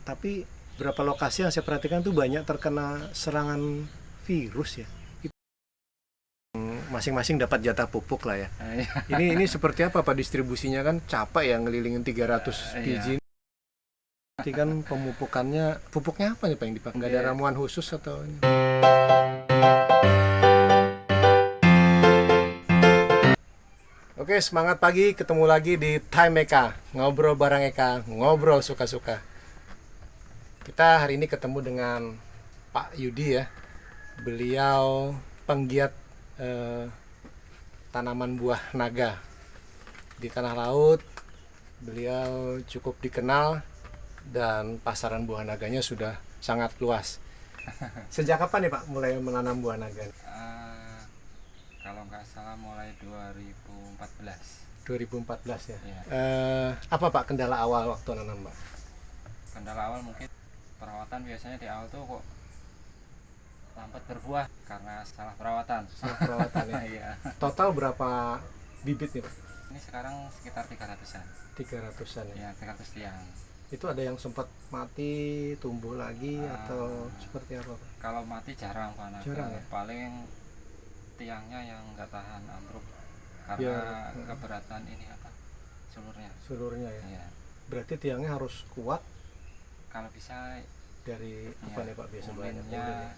tapi berapa lokasi yang saya perhatikan tuh banyak terkena serangan virus ya. Masing-masing dapat jatah pupuk lah ya. Ini seperti apa Pak distribusinya, kan capek ya ngelilingin 300 biji. Nanti kan pemupukannya, pupuknya apa nih Pak yang dipakai? Nggak ada ramuan khusus atau ini? Oke, semangat pagi, ketemu lagi di Time Eka, ngobrol bareng Eka, ngobrol suka-suka. Kita hari ini ketemu dengan Pak Yudi ya. Beliau penggiat tanaman buah naga di tanah laut. Beliau cukup dikenal dan pasaran buah naganya sudah sangat luas. Sejak kapan nih Pak mulai menanam buah naga? Kalau nggak salah mulai 2014. 2014 ya. Ya. Apa Pak kendala awal waktu nanam Pak? Kendala awal mungkin perawatan, biasanya di awal tuh kok lambat berbuah karena salah perawatan. Salah perawatan ya. Iya. Total berapa bibit nih Pak? Ini sekarang sekitar 300-an. 300-an ya. Ya, 300 tiang. Itu ada yang sempat mati, tumbuh lagi atau seperti apa Pak? Kalau mati jarang Pak Naga. Jarang ya? Paling tiangnya yang nggak tahan ambruk karena Ya. keberatan ini apa? Sulurnya ya. Iya. Berarti tiangnya harus kuat Kalau bisa dari apa nih Pak biasa banyak ulinnya, ulin ya?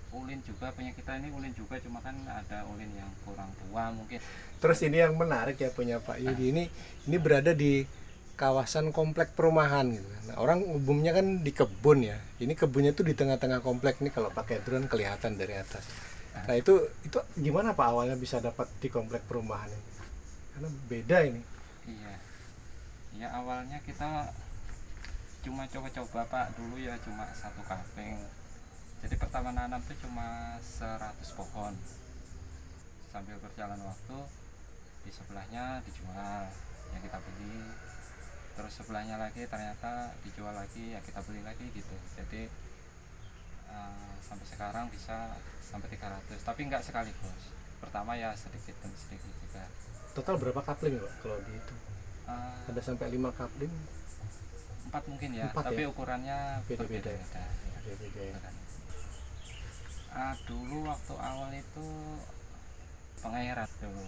ulin juga punya kita ini, ulin juga, cuma kan ada ulin yang kurang tua mungkin. Terus ini yang menarik ya punya Pak Yudi, ini berada di kawasan komplek perumahan gitu. Nah, orang umumnya kan di kebun ya. Ini kebunnya tuh di tengah-tengah komplek nih, kalau pakai drone kelihatan dari atas. Nah, itu gimana Pak awalnya bisa dapat di komplek perumahan ini? Karena beda ini. Iya. Ya awalnya kita cuma coba-coba Pak, dulu ya cuma satu kaping. Jadi pertama nanam tuh cuma 100 pohon. Sambil berjalan waktu, di sebelahnya dijual, ya kita beli. Terus sebelahnya lagi ternyata dijual lagi, ya kita beli lagi gitu. Jadi sampai sekarang bisa sampai 300, tapi nggak sekaligus. Pertama ya sedikit demi sedikit juga. Total berapa kapling Pak kalau dihitung? Ada sampai 5 kapling? 4 mungkin ya, 4 tapi ya? ukurannya Beda-beda ya? berbeda-beda. Beda-beda ya. Dulu waktu awal itu pengairan dulu.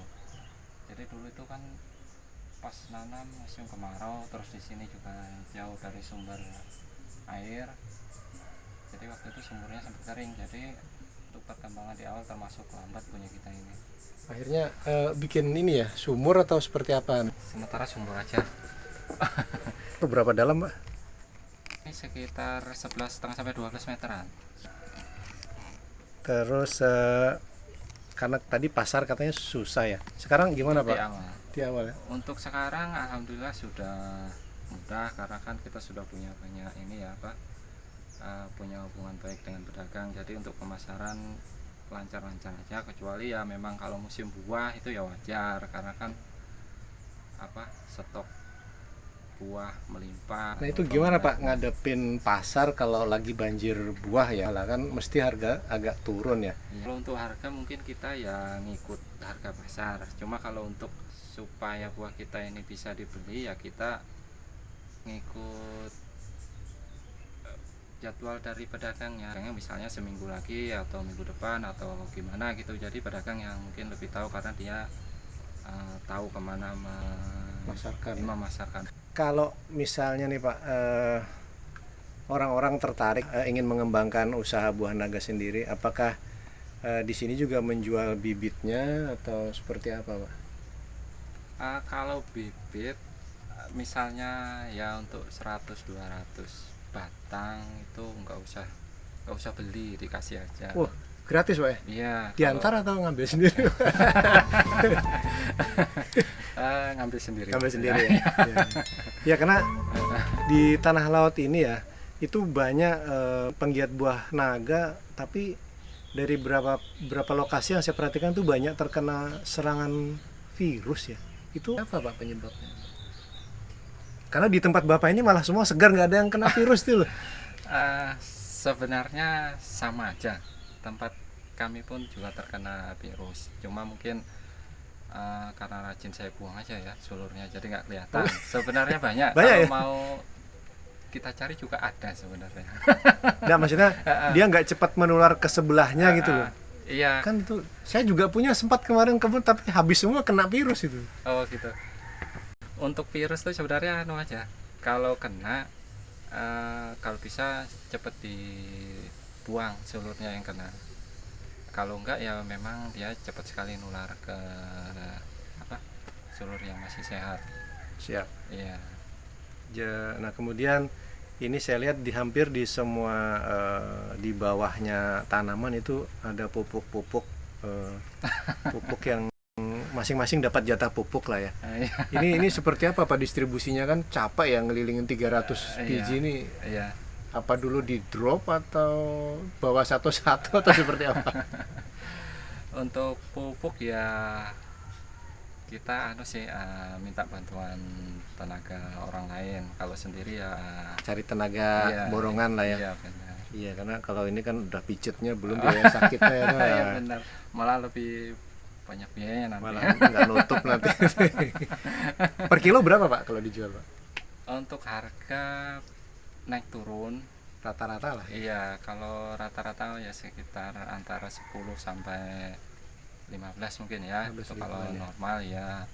Jadi dulu itu kan pas nanam musim kemarau, terus di sini juga jauh dari sumber air. Jadi waktu itu sumurnya sempat kering. Jadi untuk perkembangan di awal termasuk lambat punya kita ini. Akhirnya bikin ini ya, sumur atau seperti apa? Sementara sumur aja. Berapa dalam Pak? Ini sekitar 11,5 sampai 12 meteran. Terus karena tadi pasar katanya susah ya. Sekarang gimana Pak? Di awal. Di awal ya. Untuk sekarang alhamdulillah sudah mudah karena kan kita sudah punya banyak ini ya Pak. Punya hubungan baik dengan pedagang. Jadi untuk pemasaran lancar-lancar aja, kecuali ya memang kalau musim buah itu ya wajar karena kan apa, stok buah melimpah. Nah itu gimana Pak ngadepin pasar kalau lagi banjir buah ya? Lah kan mesti harga agak turun ya. Kalau untuk harga mungkin kita ya ngikut harga pasar. Cuma kalau untuk supaya buah kita ini bisa dibeli ya kita ngikut jadwal dari pedagangnya. Misalnya seminggu lagi atau minggu depan atau gimana gitu. Jadi pedagang yang mungkin lebih tahu karena dia tahu kemana memasarkan. Kalau misalnya nih Pak, orang-orang tertarik ingin mengembangkan usaha buah naga sendiri, apakah di sini juga menjual bibitnya atau seperti apa Pak? Kalau bibit misalnya ya untuk 100-200 batang itu nggak usah beli, dikasih aja. Gratis Pak ya? Iya. Diantar atau ngambil sendiri? Ngambil sendiri. Ngambil sendiri ya. Ya karena di tanah laut ini ya itu banyak penggiat buah naga, tapi dari berapa lokasi yang saya perhatikan tuh banyak terkena serangan virus ya. Itu apa Pak penyebabnya? Karena di tempat Bapak ini malah semua segar, nggak ada yang kena virus tuh. Sebenarnya sama aja, tempat kami pun juga terkena virus, cuma mungkin karena rajin saya buang aja ya sulurnya, jadi nggak kelihatan. Sebenarnya banyak. Banyak Kalau ya? mau kita cari juga ada sebenarnya. Nggak, maksudnya dia nggak cepat menular ke sebelahnya gitu loh. Iya. Kan itu saya juga punya sempat kemarin kebun tapi habis semua kena virus itu. Oh gitu. Untuk virus tuh sebenarnya anu aja. Kalau kena kalau bisa cepet dibuang seluruhnya yang kena. Kalau enggak ya memang dia cepat sekali nular ke apa seluruh yang masih sehat. Siap. Iya. Nah kemudian ini saya lihat hampir di semua di bawahnya tanaman itu ada pupuk-pupuk pupuk yang masing-masing dapat jatah pupuk lah ya. Ini seperti apa Pak distribusinya, kan capek ya ngelilingin 300 biji ini. Iya. Apa dulu di drop atau bawa satu-satu atau seperti apa? Untuk pupuk ya kita minta bantuan tenaga orang lain. Kalau sendiri ya Cari tenaga iya, borongan lah ya. Iya benar. Iya, karena kalau ini kan udah pijetnya belum biaya sakitnya ya. Iya benar. Malah lebih banyak biaya nanti. Malah nggak nutup nanti. Per kilo berapa Pak kalau dijual Pak? Untuk harga naik turun Rata-rata lah. iya, kalau rata-rata ya sekitar antara 10 sampai 15 mungkin ya. 15 Itu ribu kalau ya. normal ya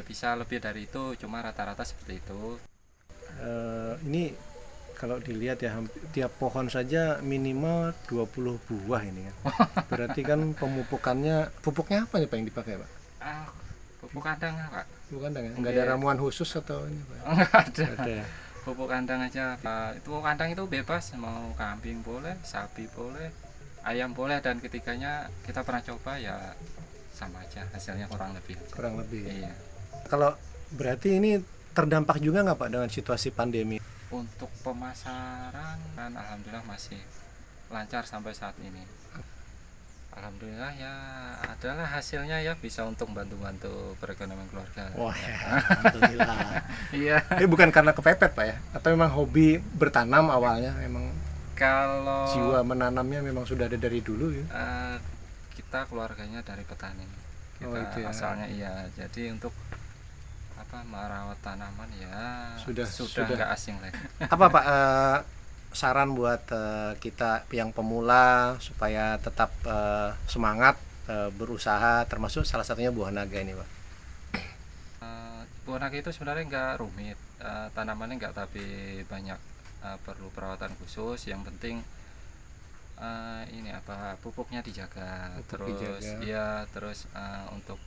bisa lebih dari itu, cuma rata-rata seperti itu. Ini kalau dilihat ya tiap pohon saja minimal 20 buah ini kan. Berarti kan pupuknya apa nih Pak yang dipakai Pak? Pupuk kandang Pak. Pupuk kandang ya? Nggak ada ramuan khusus atau ini Pak? Enggak ada. Nggak ada ya? Pupuk kandang aja. Itu kandang itu bebas, mau kambing boleh, sapi boleh, ayam boleh, dan ketiganya kita pernah coba ya sama aja hasilnya kurang lebih. Kurang lebih ya? Iya. Kalau berarti ini terdampak juga nggak Pak dengan situasi pandemi? Untuk pemasaran kan alhamdulillah masih lancar sampai saat ini. Alhamdulillah ya adalah hasilnya ya bisa untuk bantu-bantu perekonomian keluarga. Wah ya, alhamdulillah. Iya. Ini bukan karena kepepet Pak ya? Atau memang hobi bertanam awalnya, memang Kalau jiwa menanamnya memang sudah ada dari dulu ya? kita keluarganya dari petani. Kita Oh, itu ya. asalnya iya. Jadi untuk merawat tanaman ya Sudah nggak asing lagi. Apa Pak saran buat kita yang pemula supaya tetap semangat berusaha, termasuk salah satunya buah naga ini Pak? Buah naga itu sebenarnya nggak rumit, tanamannya nggak tapi banyak perlu perawatan khusus. Yang penting pupuknya dijaga. Terus untuk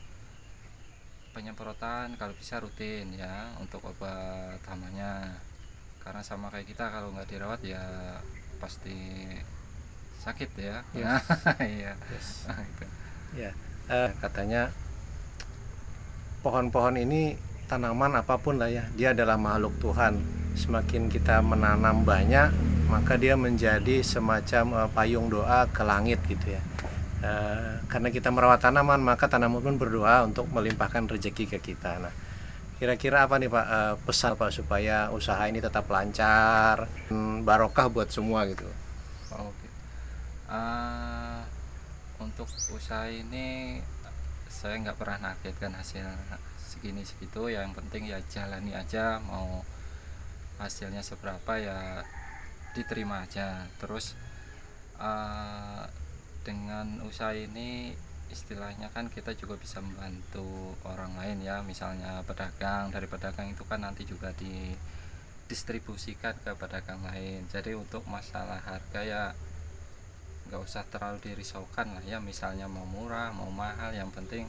penyemprotan kalau bisa rutin ya, untuk obat hamanya, karena sama kayak kita kalau nggak dirawat ya pasti sakit ya. Yes. Iya. Yes. Gitu. Ya, katanya pohon-pohon ini, tanaman apapun lah ya, dia adalah makhluk Tuhan. Semakin kita menanam banyak, maka dia menjadi semacam payung doa ke langit gitu ya. Karena kita merawat tanaman, maka tanaman pun berdoa untuk melimpahkan rezeki ke kita. Nah, kira-kira apa nih Pak pesan Pak supaya usaha ini tetap lancar, barokah buat semua gitu? Oke. Untuk usaha ini saya nggak pernah nargetkan hasil segini segitu. Yang penting ya jalani aja, mau hasilnya seberapa ya diterima aja. Terus dengan usaha ini istilahnya kan kita juga bisa membantu orang lain ya, misalnya pedagang. Dari pedagang itu kan nanti juga didistribusikan ke pedagang lain. Jadi untuk masalah harga ya nggak usah terlalu dirisaukan lah ya, misalnya mau murah mau mahal, yang penting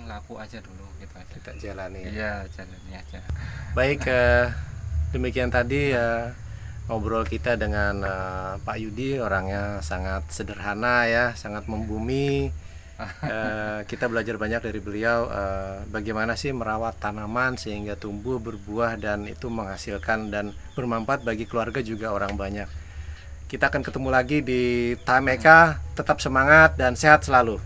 laku aja dulu gitu aja. Kita jalani ya. Iya, jalani aja. Baik, demikian tadi ngobrol kita dengan Pak Yudi. Orangnya sangat sederhana ya, sangat membumi. Kita belajar banyak dari beliau, bagaimana sih merawat tanaman sehingga tumbuh berbuah dan itu menghasilkan dan bermanfaat bagi keluarga juga orang banyak. Kita akan ketemu lagi di Time Eka. Tetap semangat dan sehat selalu.